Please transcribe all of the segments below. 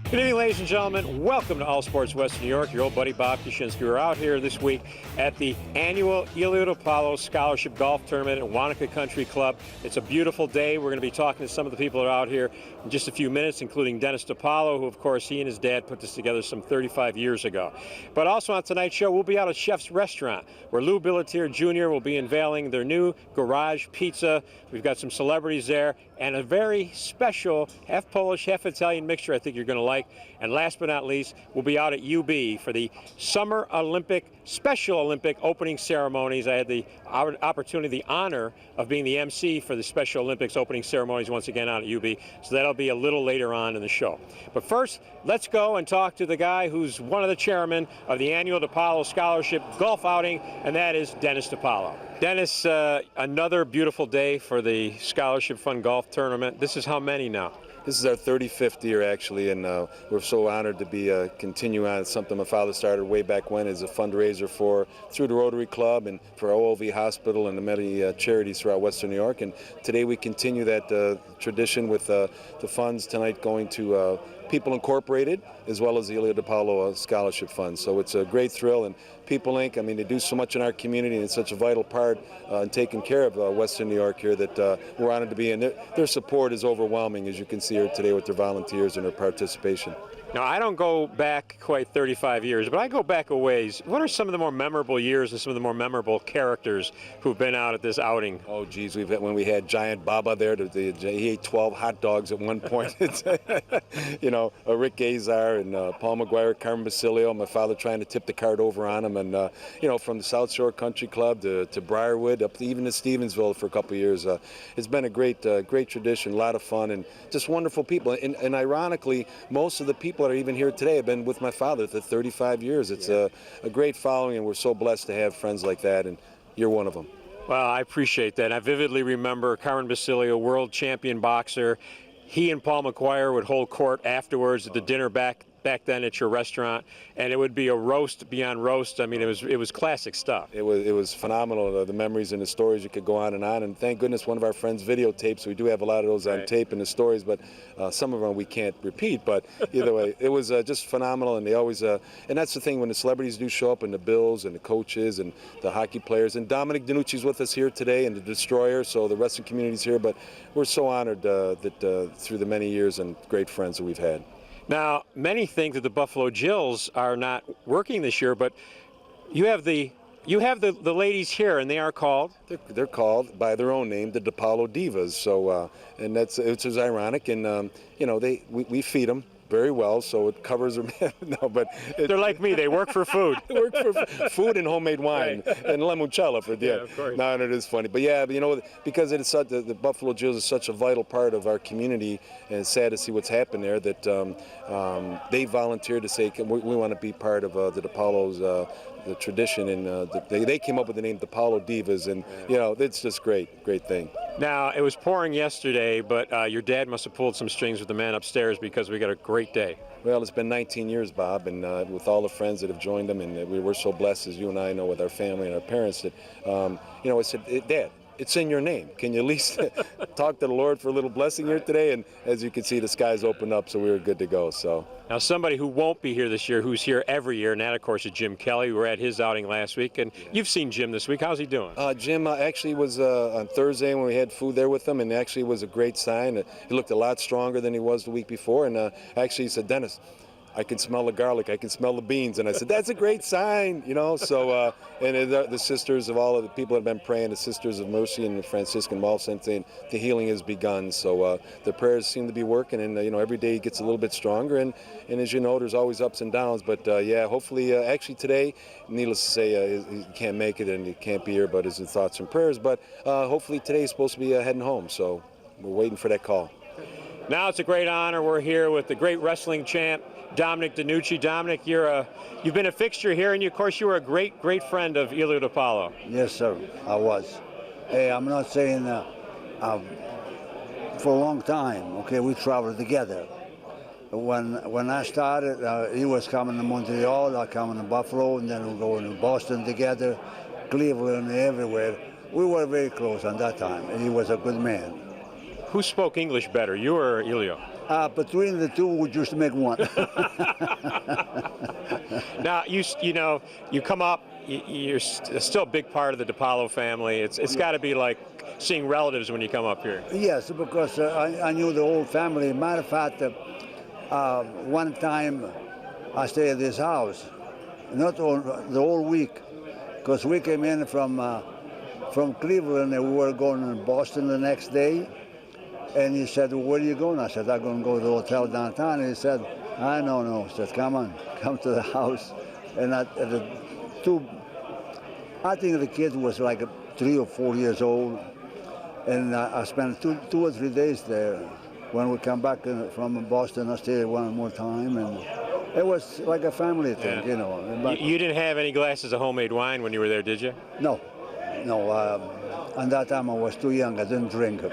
Good evening, ladies and gentlemen. Welcome to All Sports Western New York. Your old buddy Bob Kuczynski. We're out here this week at the annual Ilio DiPaolo Scholarship Golf Tournament at Wanakah Country Club. It's a beautiful day. We're going to be talking to some of the people that are out here in just a few minutes, including Dennis DiPaolo, who, of course, he and his dad put this together some 35 years ago. But also on tonight's show, we'll be out at Chef's Restaurant, where Lou Billatier Jr. will be unveiling their new garage pizza. We've got some celebrities there, and a very special half Polish, half Italian mixture I think you're going to like. And last but not least, we'll be out at UB for the Summer Olympic, Special Olympic opening ceremonies. I had the opportunity, the honor of being the MC for the Special Olympics opening ceremonies once again out at UB. So that'll be a little later on in the show. But first, let's go and talk to the guy who's one of the chairmen of the annual DiPaolo Scholarship Golf Outing, and that is Dennis DiPaolo. Dennis, another beautiful day for the Scholarship Fund Golf Tournament. This is how many now? This is our 35th year, actually, and we're so honored to be continuing on. It's something my father started way back when as a fundraiser through the Rotary Club and for OLV Hospital and the many charities throughout Western New York. And today we continue that tradition with the funds tonight going to People Incorporated, as well as the Ilio DiPaolo Scholarship Fund. So it's a great thrill, and People Inc., I mean, they do so much in our community, and it's such a vital part in taking care of Western New York here that we're honored to be in. Their support is overwhelming, as you can see here today with their volunteers and their participation. Now, I don't go back quite 35 years, but I go back a ways. What are some of the more memorable years and some of the more memorable characters who've been out at this outing? Oh, geez, when we had Giant Baba there, he ate 12 hot dogs at one point. You know, Rick Azar and Paul McGuire, Carmen Basilio, my father trying to tip the cart over on him, and you know, from the South Shore Country Club to Briarwood, up to even to Stevensville for a couple of years. It's been a great tradition, a lot of fun, and just wonderful people. And ironically, most of the people that are even here today have been with my father for 35 years. It's a great following, and we're so blessed to have friends like that, and you're one of them. Well, I appreciate that. I vividly remember Carmen Basilio, world champion boxer. He and Paul McGuire would hold court afterwards at the dinner back then at your restaurant, and it would be a roast beyond roast. I mean, it was classic stuff. It was phenomenal, the memories and the stories. You could go on, and thank goodness one of our friends videotapes. We do have a lot of those on tape and the stories, but some of them we can't repeat. But either way, it was just phenomenal, and they always and that's the thing, when the celebrities do show up, and the Bills and the coaches and the hockey players, and Dominic DiNucci's with us here today, and the Destroyer, so the wrestling community's here. But we're so honored that through the many years and great friends that we've had. Now, many think that the Buffalo Jills are not working this year, but you have the ladies here, and they are called? They're called by their own name, the DiPaolo Divas. So, and it's ironic, and you know, we feed them very well, so it covers them. No, but they're like me. They work for food. They work for food and homemade wine, and limoncello for the of course. No, and it is funny, but yeah, you know, because it is such, the Buffalo Jills is such a vital part of our community, and it's sad to see what's happened there. That they volunteered to say we want to be part of the DiPaolo's the tradition, and they came up with the name DiPaolo Divas, and you know, it's just great thing. Now, it was pouring yesterday, but your dad must have pulled some strings with the man upstairs, because we got a great day. Well, it's been 19 years, Bob, and with all the friends that have joined them, and we were so blessed, as you and I know, with our family and our parents, that you know, I said, Dad, it's in your name. Can you at least talk to the Lord for a little blessing here today? And as you can see, the skies opened up, so we were good to go. So now, somebody who won't be here this year, who's here every year, and that, of course, is Jim Kelly. We were at his outing last week, and you've seen Jim this week. How's he doing? Jim actually was on Thursday when we had food there with him, and actually was a great sign. He looked a lot stronger than he was the week before, and actually he said, Dennis, I can smell the garlic, I can smell the beans. And I said, that's a great sign, you know. So, and the sisters of all of the people that have been praying, the Sisters of Mercy and the Franciscan Wall Center, the healing has begun. So the prayers seem to be working, and you know, every day he gets a little bit stronger. And as you know, there's always ups and downs. But yeah, hopefully, actually today, needless to say, he can't make it and he can't be here, but his thoughts and prayers. But hopefully today he's supposed to be heading home. So we're waiting for that call. Now it's a great honor. We're here with the great wrestling champ, Dominic DiNucci. Dominic, you've been a fixture here, and of course you were a great friend of Ilio DiPaolo. Yes, sir, I was. Hey, I'm not saying for a long time. Okay, we traveled together. When I started, he was coming to Montreal, I coming to Buffalo, and then we were going to Boston together, Cleveland, everywhere. We were very close at that time, and he was a good man. Who spoke English better, you or Ilio? Between the two, we just make one. Now, you know, you come up, you're still a big part of the DiPaolo family. It's got to be like seeing relatives when you come up here. Yes, because I knew the whole family. Matter of fact, one time I stayed at this house, not all, the whole week, because we came in from Cleveland and we were going to Boston the next day. And he said, well, where are you going? I said, I'm going to go to the hotel downtown. And he said, no. He said, come on, come to the house. And I think the kid was like 3 or 4 years old. And I spent two or 3 days there. When we come back from Boston, I stayed one more time. And it was like a family thing, Yeah. you know. But You didn't have any glasses of homemade wine when you were there, did you? No. And that time I was too young. I didn't drink it.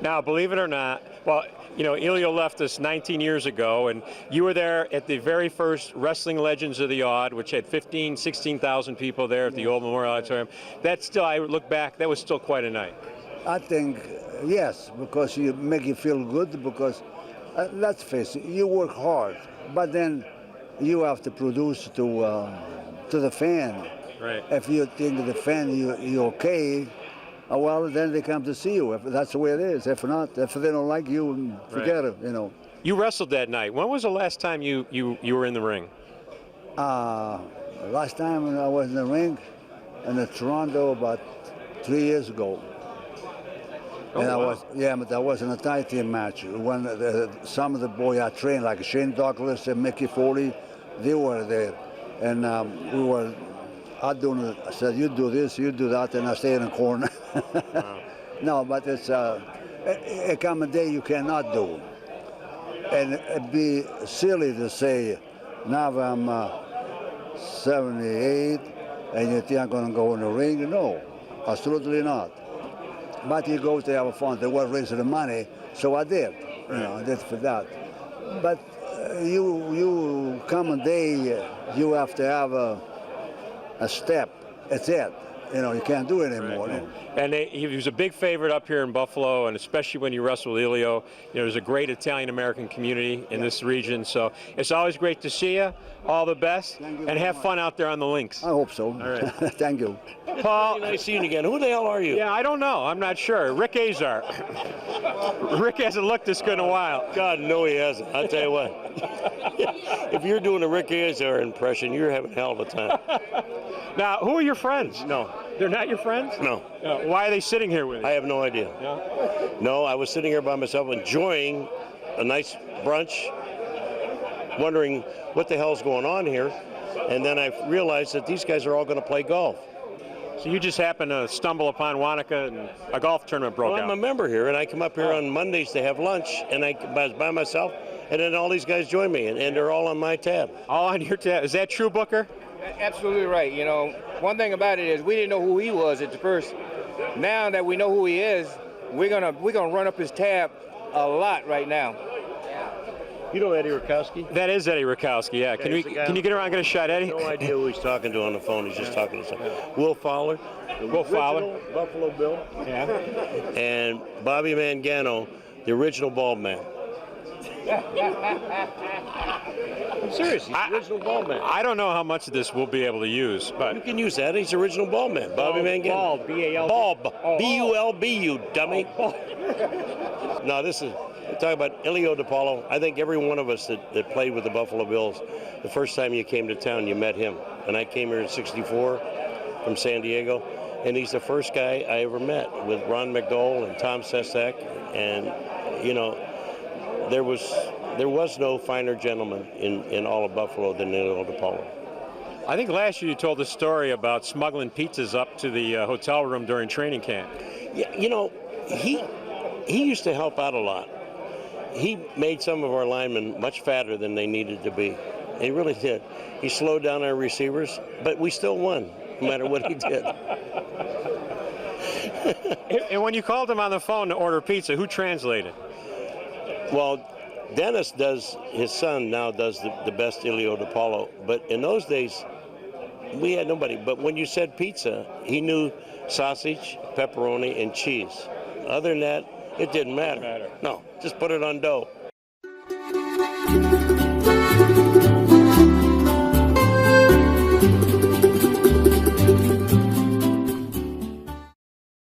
Now, believe it or not, well, you know, Ilio left us 19 years ago, and you were there at the very first Wrestling Legends of the Odd, which had 16,000 people there at the old Memorial Auditorium. That still, I look back, that was still quite a night. I think, yes, because you make you feel good, because let's face it, you work hard, but then you have to produce to the fan. Right. If you think the fan you're okay, well, then they come to see you. If that's the way it is. If not, if they don't like you, forget it. You know. You wrestled that night. When was the last time you were in the ring? Last time I was in the ring in Toronto about 3 years ago. Oh, And wow. but I was in a tag team match. When some of the boys I trained, like Shane Douglas and Mickey Foley, they were there, and we were. I said, you do this, you do that, and I stay in the corner. Wow. No, but it's a common day you cannot do. And it'd be silly to say, now I'm 78, and you think I'm going to go in the ring? No, absolutely not. But you go to have fun. They were raising the money, so I did. You know, I did for that. But you common day, you have to have a step. It's it. You know, you can't do it anymore. Right. And he was a big favorite up here in Buffalo, and especially when you wrestle with Ilio. You know, there's a great Italian-American community in this region, so it's always great to see you. All the best, and have fun out there on the links. I hope so. All right. Thank you. Paul, Nice seeing you again. Who the hell are you? yeah, I don't know. I'm not sure. Rick Azar. Rick hasn't looked this good in a while. God, no, he hasn't. I'll tell you what. If you're doing a Rick Azar impression, you're having a hell of a time. Now, who are your friends? No. They're not your friends? No. Why are they sitting here with you? I have no idea. No? No, I was sitting here by myself enjoying a nice brunch, wondering what the hell's going on here. And then I realized that these guys are all going to play golf. So you just happened to stumble upon Wanakah and a golf tournament broke Well, I'm a out. member here, and I come up here on Mondays to have lunch, and I was by myself, and then all these guys join me, and they're all on my tab. All on your tab. Is that true, Booker? Absolutely right. You know, one thing about it is we didn't know who he was at the first. Now that we know who he is, we're gonna run up his tab a lot right now. You know Eddie Rakowski? That is Eddie Rakowski, yeah. Can he's the guy you get around and get a shot, Eddie? No idea who he's talking to on the phone. He's just talking to someone. Will Fowler. Will Fowler. Original Buffalo Bill. Yeah. And Bobby Mangano, the original bald man. I'm serious. He's the original bald man. I don't know how much of this we'll be able to use, You but can use that. He's the original bald man. Bobby Mangano. Bald, B-A-L-D. Bulb. Oh. B-U-L-B, you dummy. No, this is, we're talking about Ilio DiPaolo. I think every one of us that played with the Buffalo Bills, the first time you came to town, you met him. And I came here in '64 from San Diego, and he's the first guy I ever met with Ron McDowell and Tom Sestak. And, you know, there was no finer gentleman in all of Buffalo than Ilio DiPaolo. I think last year you told a story about smuggling pizzas up to the hotel room during training camp. Yeah, you know, he used to help out a lot. He made some of our linemen much fatter than they needed to be. He really did. He slowed down our receivers, but we still won, no matter what he did. And when you called him on the phone to order pizza, who translated? Well, Dennis does, his son now does the best Ilio DiPaolo, but in those days, we had nobody. But when you said pizza, he knew sausage, pepperoni, and cheese. Other than that, It didn't matter. Matter. No, just put it on dough.